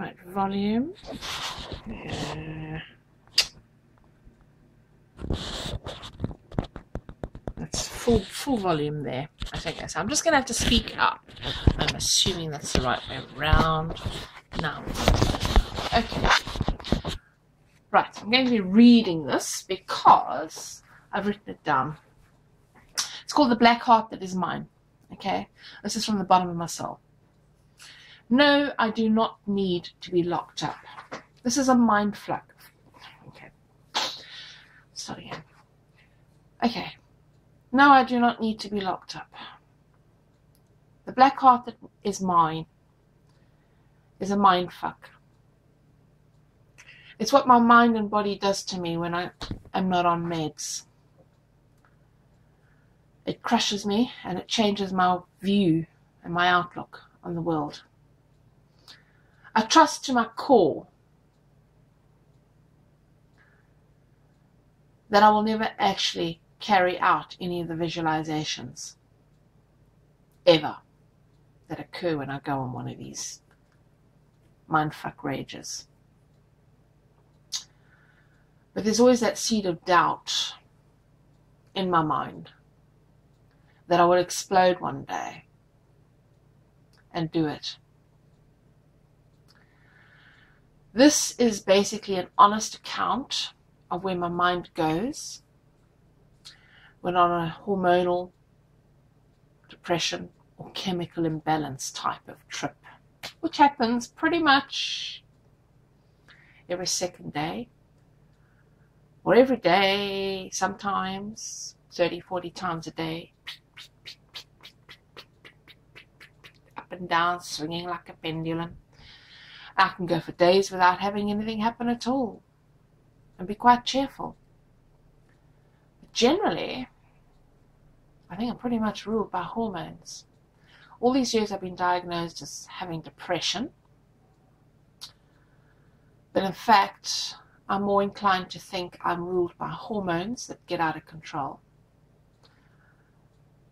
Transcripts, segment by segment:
Right, volume. Yeah. That's full volume there. Okay, so I'm just going to have to speak up. I'm assuming that's the right way around. Now, okay. Right, I'm going to be reading this because I've written it down. It's called The Black Heart That Is Mine. Okay, this is from the bottom of my soul. No, I do not need to be locked up. This is a mind fuck. Okay, start again. Okay, no, I do not need to be locked up. The black heart that is mine is a mind fuck. It's what my mind and body does to me when I am not on meds. It crushes me and it changes my view and my outlook on the world. I trust to my core that I will never actually carry out any of the visualizations ever that occur when I go on one of these mindfuck rages. But there's always that seed of doubt in my mind that I will explode one day and do it. This is basically an honest account of where my mind goes when on a hormonal, depression, or chemical imbalance type of trip, which happens pretty much every second day, or every day, sometimes 30, 40 times a day, up and down, swinging like a pendulum. I can go for days without having anything happen at all and be quite cheerful. But generally, I think I'm pretty much ruled by hormones. All these years I've been diagnosed as having depression, but in fact I'm more inclined to think I'm ruled by hormones that get out of control.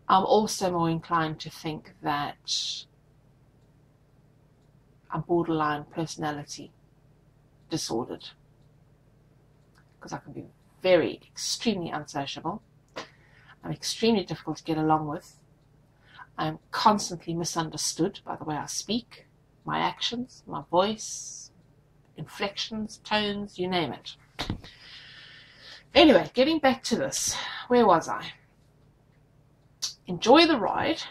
I'm also more inclined to think that I'm borderline personality disordered, because I can be very, extremely unsociable. I'm extremely difficult to get along with. I'm constantly misunderstood by the way I speak, my actions, my voice, inflections, tones, you name it. Anyway, getting back to this, where was I? Enjoy the ride,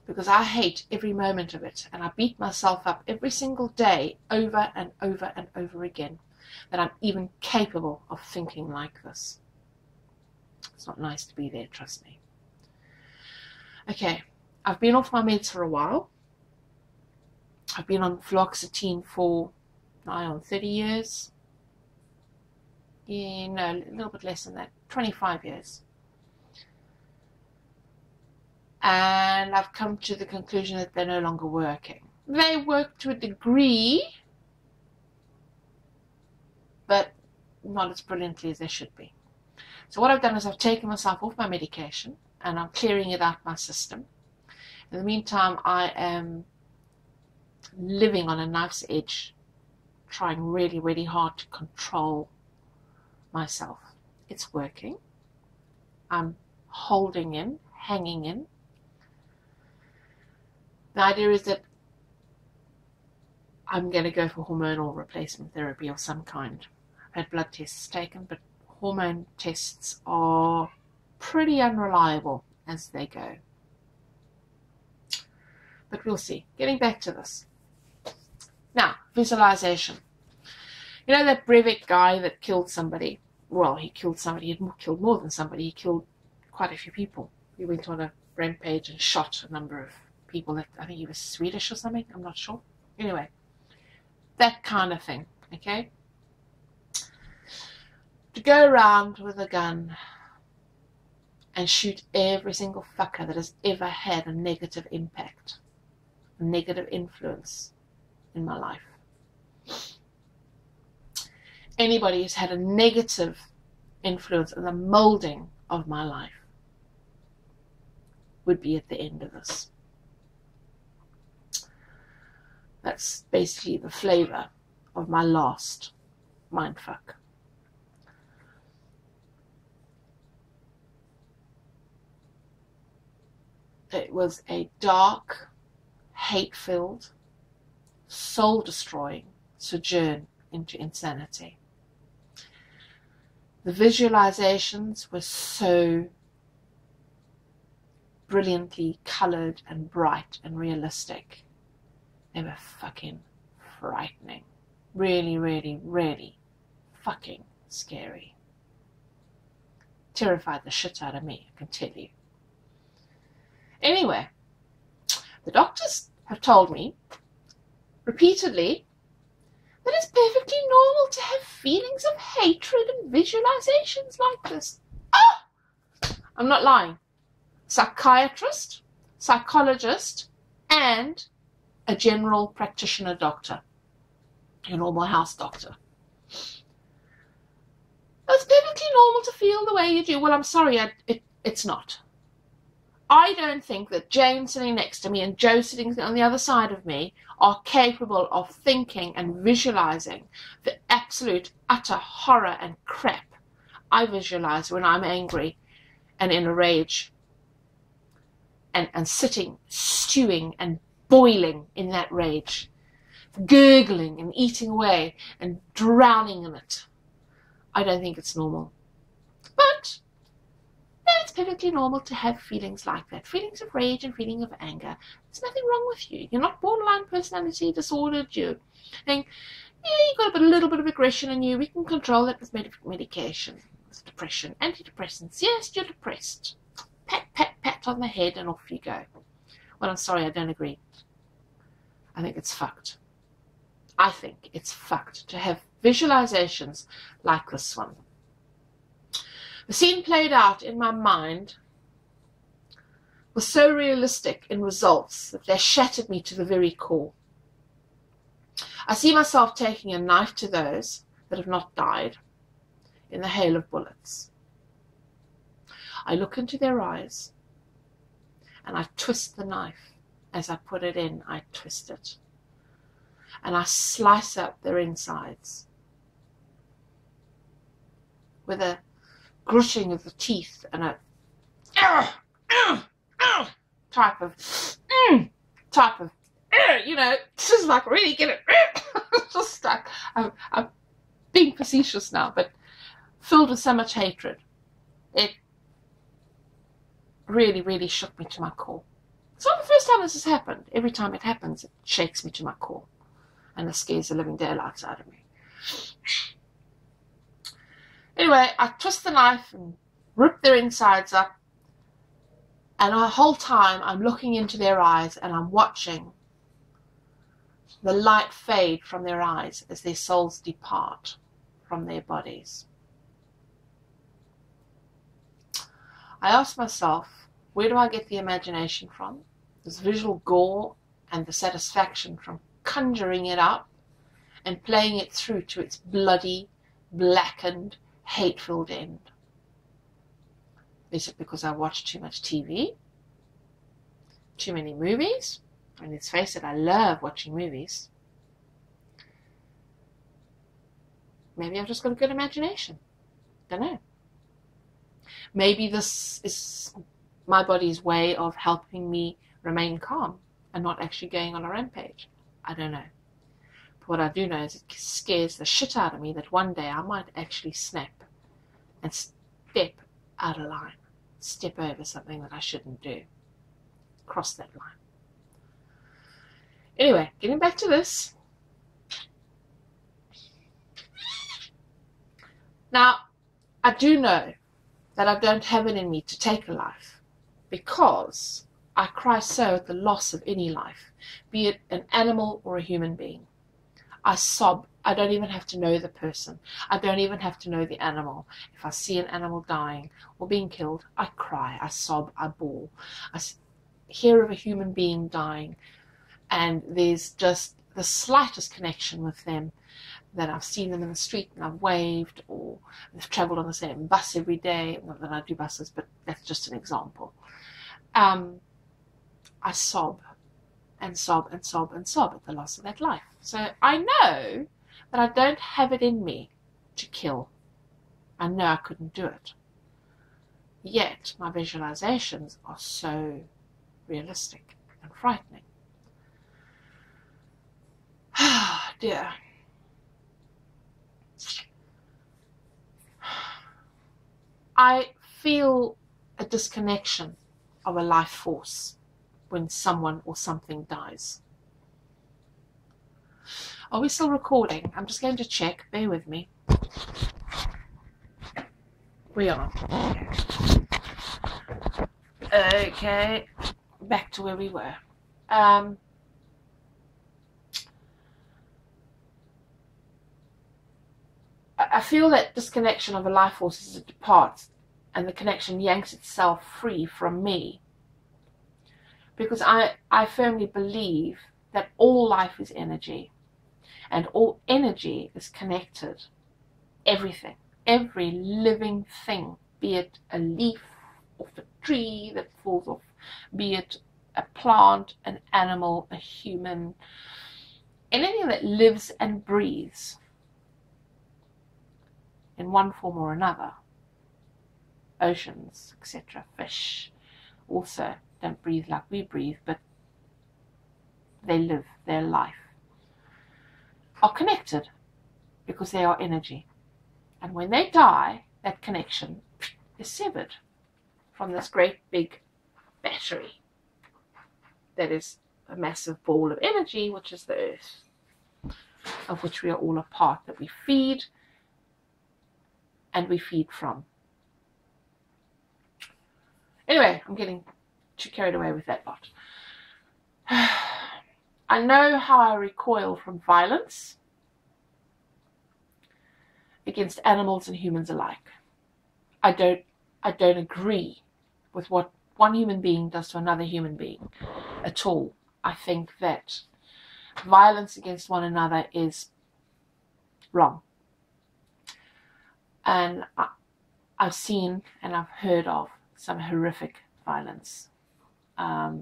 because I hate every moment of it, and I beat myself up every single day over and over and over again that I'm even capable of thinking like this. It's not nice to be there, trust me. Okay, I've been off my meds for a while. I've been on fluoxetine for nigh on 30 years. Yeah, no, a little bit less than that, 25 years. And I've come to the conclusion that they're no longer working. They work to a degree, but not as brilliantly as they should be. So what I've done is I've taken myself off my medication and I'm clearing it out my system. In the meantime, I am living on a knife's edge, trying really, really hard to control myself. It's working. I'm holding in, hanging in. The idea is that I'm going to go for hormonal replacement therapy of some kind. I've had blood tests taken, but hormone tests are pretty unreliable as they go. But we'll see. Getting back to this. Now, visualization. You know that Breivik guy that killed somebody? Well, he killed somebody. He killed more than somebody. He killed quite a few people. He went on a rampage and shot a number of people. That I think he was Swedish or something. I'm not sure. Anyway, that kind of thing. Okay? To go around with a gun and shoot every single fucker that has ever had a negative impact, a negative influence in my life. Anybody who's had a negative influence in the molding of my life would be at the end of this. That's basically the flavor of my last mindfuck. It was a dark, hate-filled, soul-destroying sojourn into insanity. The visualizations were so brilliantly colored and bright and realistic. They were fucking frightening. Really, really, really fucking scary. Terrified the shit out of me, I can tell you. Anyway, the doctors have told me repeatedly that it's perfectly normal to have feelings of hatred and visualizations like this. Ah! I'm not lying. Psychiatrist, psychologist, and a general practitioner doctor, a normal house doctor. It's perfectly normal to feel the way you do. Well, I'm sorry, it's not. I don't think that Jane sitting next to me and Joe sitting on the other side of me are capable of thinking and visualizing the absolute, utter horror and crap I visualize when I'm angry and in a rage and sitting, stewing and boiling in that rage, gurgling and eating away and drowning in it. I don't think it's normal. But it's perfectly normal to have feelings like that. Feelings of rage and feelings of anger. There's nothing wrong with you. You're not borderline personality disordered. You're saying, yeah, you've got a little bit of aggression in you. We can control that with medication. With depression. Antidepressants. Yes, you're depressed. Pat, pat, pat on the head and off you go. Well, I'm sorry, I don't agree. I think it's fucked. I think it's fucked to have visualizations like this one. The scene played out in my mind was so realistic in results that they shattered me to the very core. I see myself taking a knife to those that have not died in the hail of bullets. I look into their eyes and I twist the knife. As I put it in, I twist it. And I slice up their insides with a gritting of the teeth and a type of, you know, just like really get it, just stuck. I'm being facetious now, but filled with so much hatred. It really, really shook me to my core. It's not the first time this has happened. Every time it happens, it shakes me to my core. And it scares the living daylights out of me. Anyway, I twist the knife and rip their insides up. And the whole time I'm looking into their eyes and I'm watching the light fade from their eyes as their souls depart from their bodies. I ask myself, where do I get the imagination from? This visual gore and the satisfaction from conjuring it up and playing it through to its bloody, blackened, hate-filled end. Is it because I watch too much TV? Too many movies? And let's face it, I love watching movies. Maybe I've just got a good imagination. Don't know. Maybe this is my body's way of helping me remain calm and not actually going on a rampage. I don't know. But what I do know is it scares the shit out of me that one day I might actually snap and step out of line. Step over something that I shouldn't do. Cross that line. Anyway, getting back to this. Now, I do know that I don't have it in me to take a life because I cry so at the loss of any life, be it an animal or a human being. I sob. I don't even have to know the person. I don't even have to know the animal. If I see an animal dying or being killed, I cry, I sob, I bawl. I hear of a human being dying and there's just the slightest connection with them, that I've seen them in the street and I've waved, or they've travelled on the same bus every day. Not that I do buses, but that's just an example. I sob. and sob and sob and sob at the loss of that life. So I know that I don't have it in me to kill. I know I couldn't do it. Yet my visualizations are so realistic and frightening. Ah, dear. I feel a disconnection of a life force when someone or something dies. Are we still recording? I'm just going to check. Bear with me. We are. Okay. Back to where we were. I feel that disconnection of a life force as it departs, and the connection yanks itself free from me. Because I firmly believe that all life is energy, and all energy is connected. Everything, every living thing, be it a leaf off a tree that falls off, be it a plant, an animal, a human, anything that lives and breathes in one form or another, oceans, etc., fish, also don't breathe like we breathe, but they live their life, are connected because they are energy. And when they die, that connection is severed from this great big battery that is a massive ball of energy, which is the earth, of which we are all a part, that we feed and we feed from. Anyway, I'm getting too carried away with that lot. I know how I recoil from violence against animals and humans alike. I don't agree with what one human being does to another human being at all. I think that violence against one another is wrong. And I've seen and I've heard of some horrific violence. I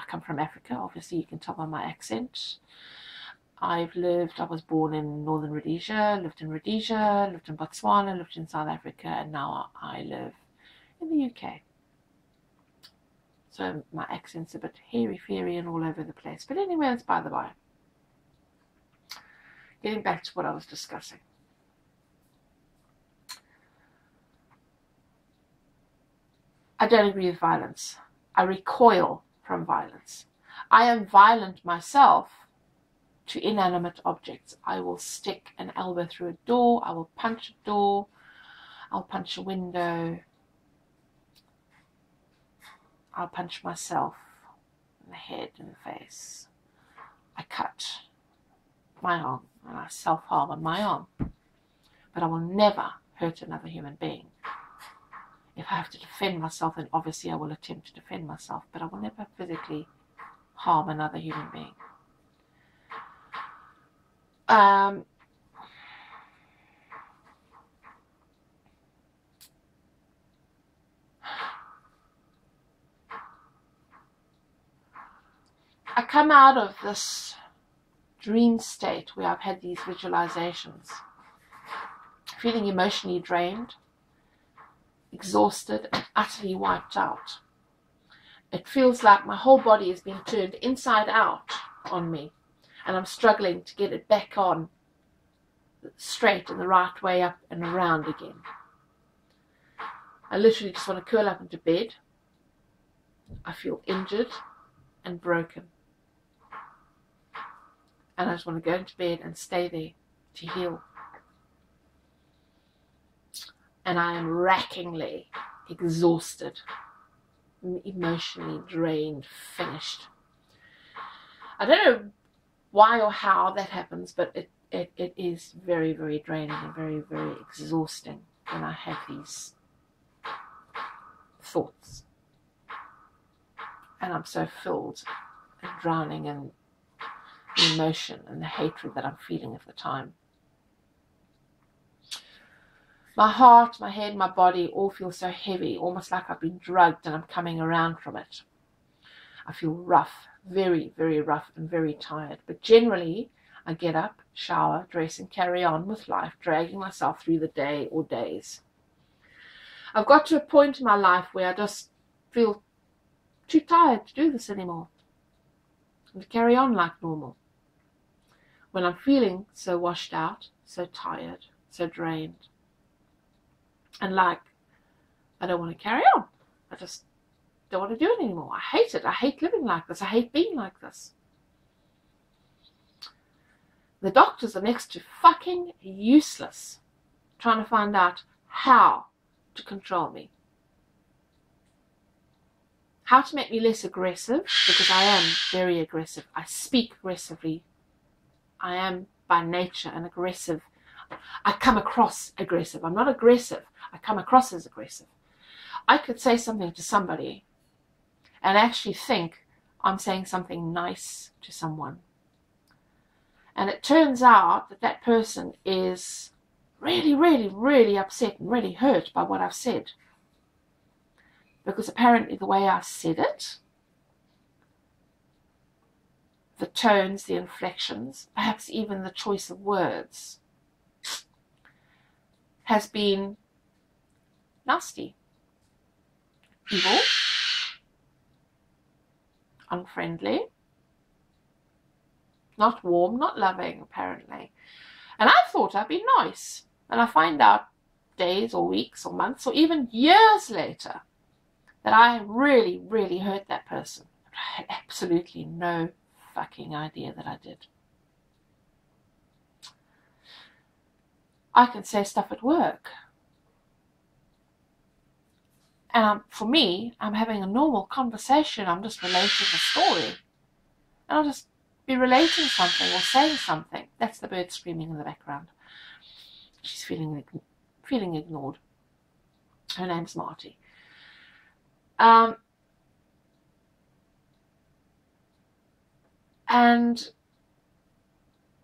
come from Africa, obviously you can tell by my accent. I was born in northern Rhodesia, lived in Botswana, lived in South Africa, and now I live in the UK. So my accent's a bit hairy-fairy and all over the place. But anyway, that's by the by. Getting back to what I was discussing. I don't agree with violence. I recoil from violence. I am violent myself to inanimate objects. I will stick an elbow through a door. I will punch a door. I'll punch a window. I'll punch myself in the head and the face. I cut my arm and I self-harm on my arm. But I will never hurt another human being. If I have to defend myself, then obviously I will attempt to defend myself, but I will never physically harm another human being. I come out of this dream state where I've had these visualizations, feeling emotionally drained, exhausted, and utterly wiped out. It feels like my whole body has been turned inside out on me, and I'm struggling to get it back on straight and the right way up and around again. I literally just want to curl up into bed. I feel injured and broken. And I just want to go into bed and stay there to heal. And I am rackingly exhausted, emotionally drained, finished. I don't know why or how that happens, but it is very, very draining and very, very exhausting when I have these thoughts. And I'm so filled and drowning in the emotion and the hatred that I'm feeling at the time. My heart, my head, my body all feel so heavy, almost like I've been drugged and I'm coming around from it. I feel rough, very, very rough and very tired. But generally, I get up, shower, dress, and carry on with life, dragging myself through the day or days. I've got to a point in my life where I just feel too tired to do this anymore and to carry on like normal. When I'm feeling so washed out, so tired, so drained, and like I don't want to carry on. I just don't want to do it anymore. I hate it. I hate living like this. I hate being like this. The doctors are next to fucking useless trying to find out how to control me. How to make me less aggressive, because I am very aggressive. I speak aggressively. I am by nature an aggressive. I come across aggressive. I'm not aggressive. I come across as aggressive. I could say something to somebody and actually think I'm saying something nice to someone. And it turns out that that person is really, really, really upset and really hurt by what I've said. Because apparently the way I said it, the tones, the inflections, perhaps even the choice of words, has been nasty, evil, unfriendly, not warm, not loving, apparently. And I thought I'd be nice. And I find out days or weeks or months or even years later that I really, really hurt that person. I had absolutely no fucking idea that I did. I can say stuff at work. And for me, I'm having a normal conversation. I'm just relating a story. And I'll just be relating something or saying something. That's the bird screaming in the background. She's feeling ignored. Her name's Marty. And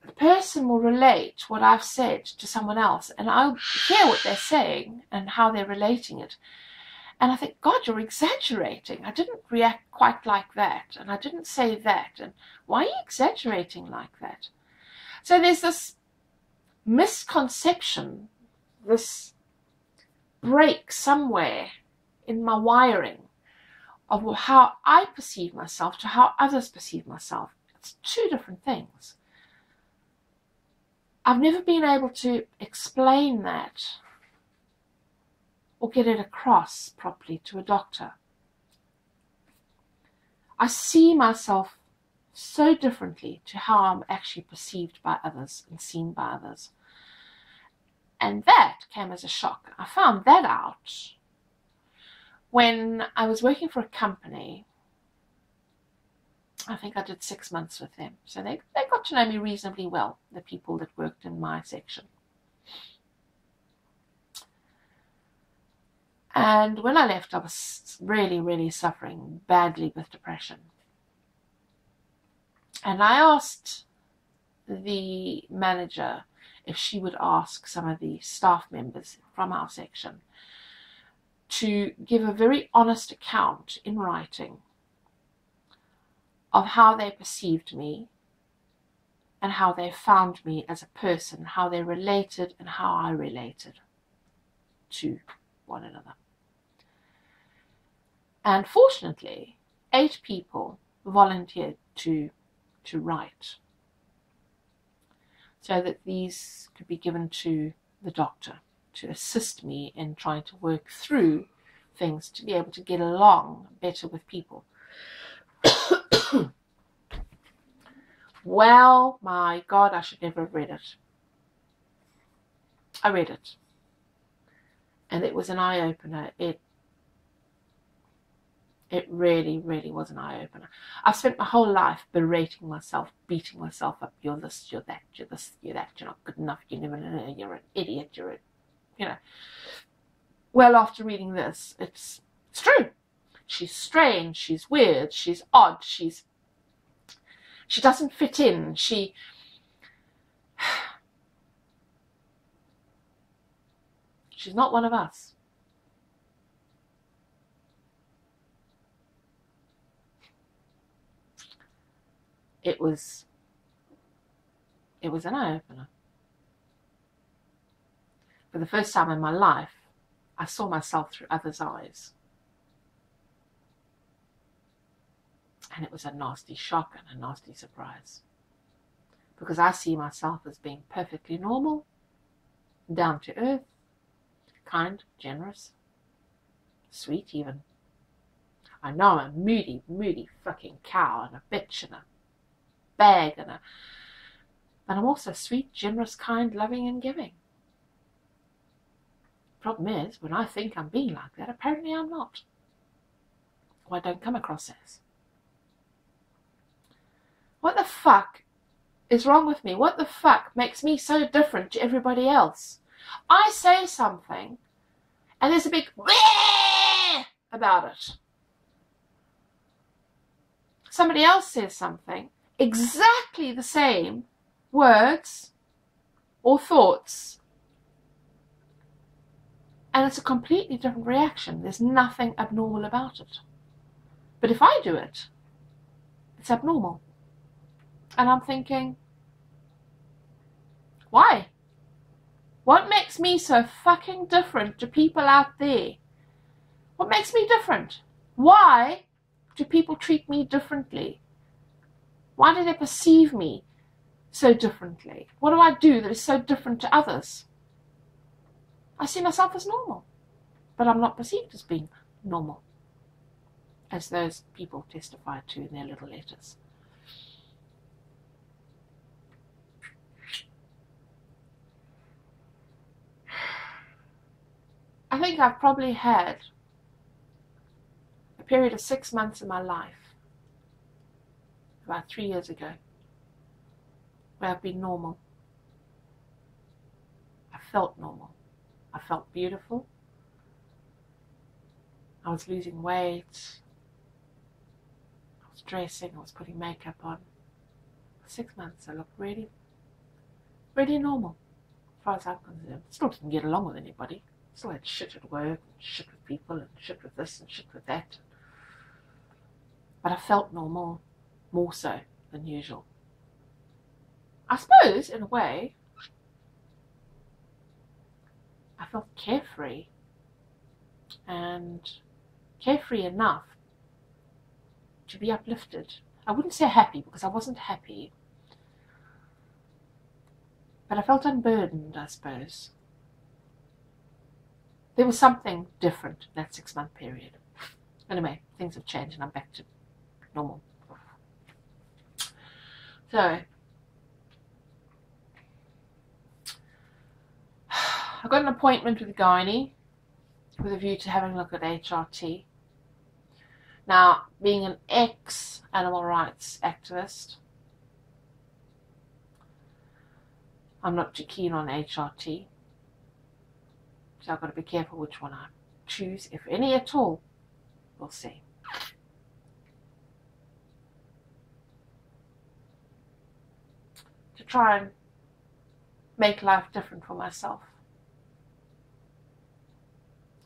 the person will relate what I've said to someone else, and I'll hear what they're saying and how they're relating it. And I think, God, you're exaggerating. I didn't react quite like that, and I didn't say that, and why are you exaggerating like that? So there's this misconception, this break somewhere in my wiring of how I perceive myself to how others perceive myself. It's two different things. I've never been able to explain that or get it across properly to a doctor. I see myself so differently to how I'm actually perceived by others and seen by others. And that came as a shock. I found that out when I was working for a company. I think I did 6 months with them. So they got to know me reasonably well, the people that worked in my section. And when I left, I was really, really suffering badly with depression. And I asked the manager if she would ask some of the staff members from our section to give a very honest account in writing of how they perceived me and how they found me as a person, how they related and how I related to one another. And fortunately, 8 people volunteered to write so that these could be given to the doctor to assist me in trying to work through things, to be able to get along better with people. Well, my God, I should never have read it. I read it. And it was an eye-opener. It really, really was an eye-opener. I've spent my whole life berating myself, beating myself up. You're this, you're that, you're this, you're that. You're not good enough. You never know. You're an idiot. You're a, you know. Well, after reading this, it's true. She's strange. She's weird. She's odd. She doesn't fit in. She's not one of us. it was an eye-opener. For the first time in my life, I saw myself through others' eyes. And it was a nasty shock and a nasty surprise. Because I see myself as being perfectly normal, down to earth, kind, generous, sweet even. I know I'm a moody fucking cow and a bitch and a bag but I'm also sweet, generous, kind, loving and giving. Problem is, when I think I'm being like that, apparently I'm not. Or I don't come across as. What the fuck is wrong with me? What the fuck makes me so different to everybody else? I say something and there's a big about it. Somebody else says something, exactly the same words or thoughts, and it's a completely different reaction. There's nothing abnormal about it. But if I do it, it's abnormal. And I'm thinking, why? What makes me so fucking different to people out there? What makes me different? Why do people treat me differently? Why do they perceive me so differently? What do I do that is so different to others? I see myself as normal, but I'm not perceived as being normal, as those people testify to in their little letters. I think I've probably had a period of 6 months in my life, about 3 years ago, where I've been normal. I felt normal. I felt beautiful. I was losing weight. I was dressing. I was putting makeup on. For 6 months I looked really, really normal, as far as I'm concerned. Still didn't get along with anybody. Still had shit at work, and shit with people, and shit with this and shit with that. But I felt normal, more so than usual. I suppose, in a way, I felt carefree, and carefree enough to be uplifted. I wouldn't say happy, because I wasn't happy, but I felt unburdened, I suppose. There was something different in that 6 month period. Anyway, things have changed and I'm back to normal. So, I got an appointment with a gynae with a view to having a look at HRT. Now, being an ex-animal rights activist, I'm not too keen on HRT. So I've got to be careful which one I choose, if any at all. We'll see. To try and make life different for myself.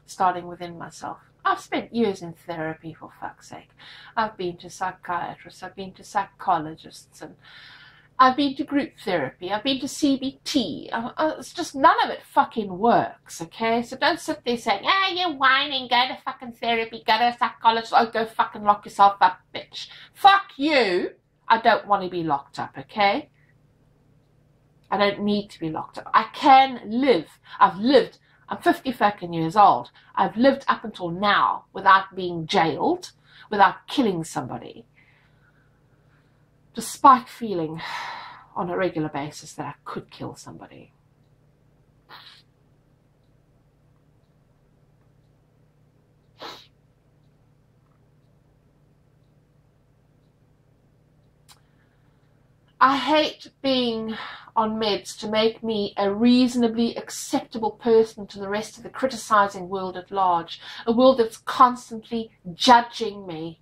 Starting within myself. I've spent years in therapy, for fuck's sake. I've been to psychiatrists, I've been to psychologists, and I've been to group therapy, I've been to CBT. It's just none of it fucking works, okay? So don't sit there saying, you're whining, go to fucking therapy, go to a psychologist, oh, go fucking lock yourself up, bitch. Fuck you. I don't want to be locked up, okay? I don't need to be locked up. I can live. I've lived. I'm 50 fucking years old. I've lived up until now without being jailed, without killing somebody, despite feeling on a regular basis that I could kill somebody. I hate being on meds to make me a reasonably acceptable person to the rest of the criticizing world at large, a world that's constantly judging me,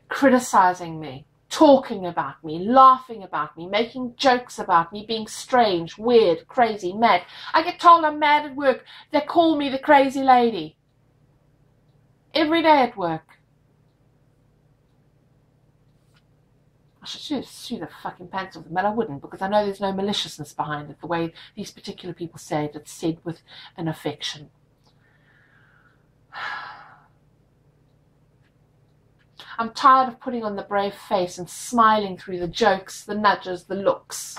criticizing me, talking about me, laughing about me, making jokes about me, being strange, weird, crazy, mad. I get told I'm mad at work. They call me the crazy lady. Every day at work. I should sue the fucking pants off them, but I wouldn't, because I know there's no maliciousness behind it, the way these particular people say it. It's said with an affection. I'm tired of putting on the brave face and smiling through the jokes, the nudges, the looks.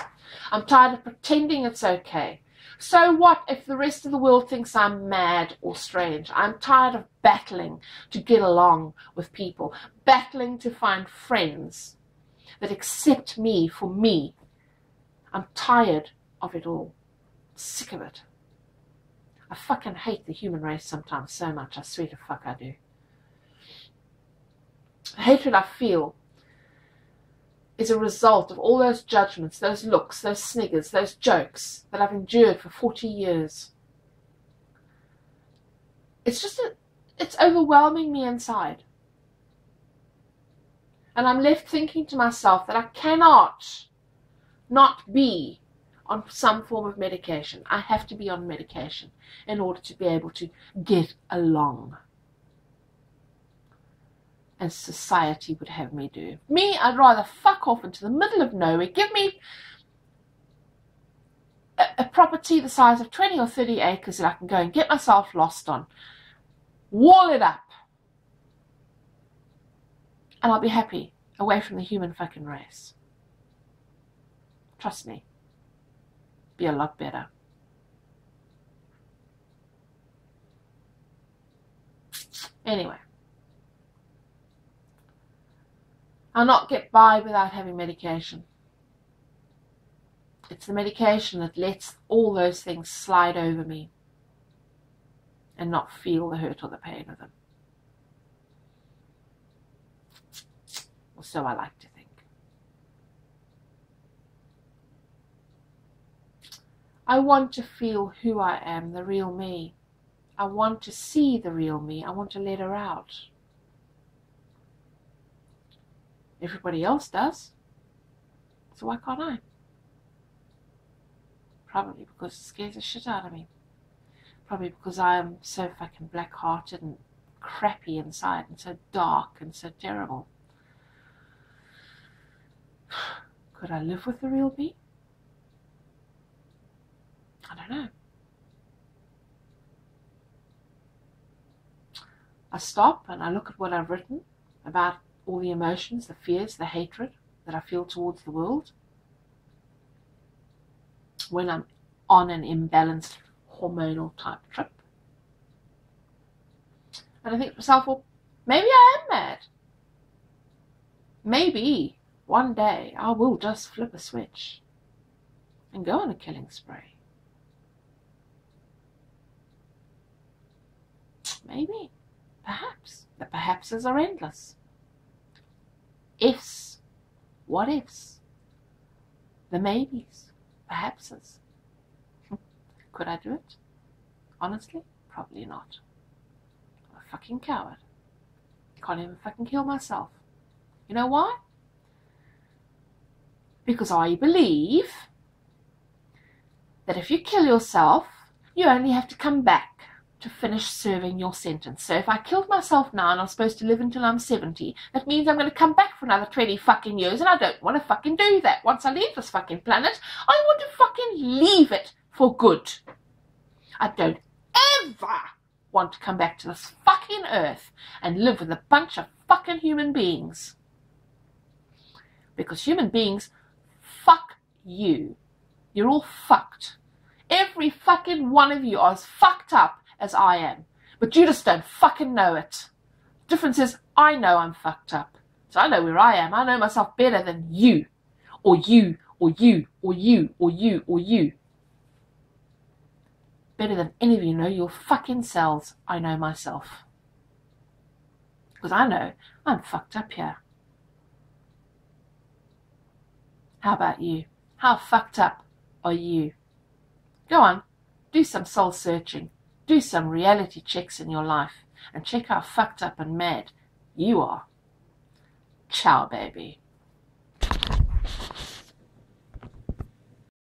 I'm tired of pretending it's okay. So what if the rest of the world thinks I'm mad or strange? I'm tired of battling to get along with people, battling to find friends that accept me for me. I'm tired of it all. Sick of it. I fucking hate the human race sometimes so much. I swear to fuck I do. The hatred I feel is a result of all those judgments, those looks, those sniggers, those jokes that I've endured for 40 years. It's overwhelming me inside. And I'm left thinking to myself that I cannot not be on some form of medication. I have to be on medication in order to be able to get along. And society would have me do. Me, I'd rather fuck off into the middle of nowhere. Give me a property the size of 20 or 30 acres that I can go and get myself lost on. Wall it up. And I'll be happy, away from the human fucking race. Trust me. Be a lot better. Anyway. I'll not get by without having medication. It's the medication that lets all those things slide over me and not feel the hurt or the pain of them. Or so I like to think. I want to feel who I am, the real me. I want to see the real me. I want to let her out. Everybody else does. So why can't I? Probably because it scares the shit out of me. Probably because I am so fucking black-hearted and crappy inside and so dark and so terrible. Could I live with the real me? I don't know. I stop and I look at what I've written about all the emotions, the fears, the hatred that I feel towards the world when I'm on an imbalanced hormonal type trip. And I think to myself, well, maybe I am mad. Maybe one day I will just flip a switch and go on a killing spree. Maybe. Perhaps. The perhapses are endless. Ifs. What ifs? The maybes. Perhapses. Could I do it? Honestly, probably not. I'm a fucking coward. Can't even fucking kill myself. You know why? Because I believe that if you kill yourself, you only have to come back to finish serving your sentence. So if I killed myself now and I'm supposed to live until I'm 70, that means I'm going to come back for another 20 fucking years, and I don't want to fucking do that. Once I leave this fucking planet, I want to fucking leave it for good. I don't ever want to come back to this fucking earth and live with a bunch of fucking human beings. Because human beings, fuck you. You're all fucked. Every fucking one of you are as fucked up as I am. But you just don't fucking know it. The difference is, I know I'm fucked up. So I know where I am. I know myself better than you. Or you, or you, or you, or you, or you. Better than any of you know your fucking selves, I know myself. Because I know I'm fucked up here. How about you? How fucked up are you? Go on, do some soul searching. Do some reality checks in your life and check how fucked up and mad you are. Ciao, baby.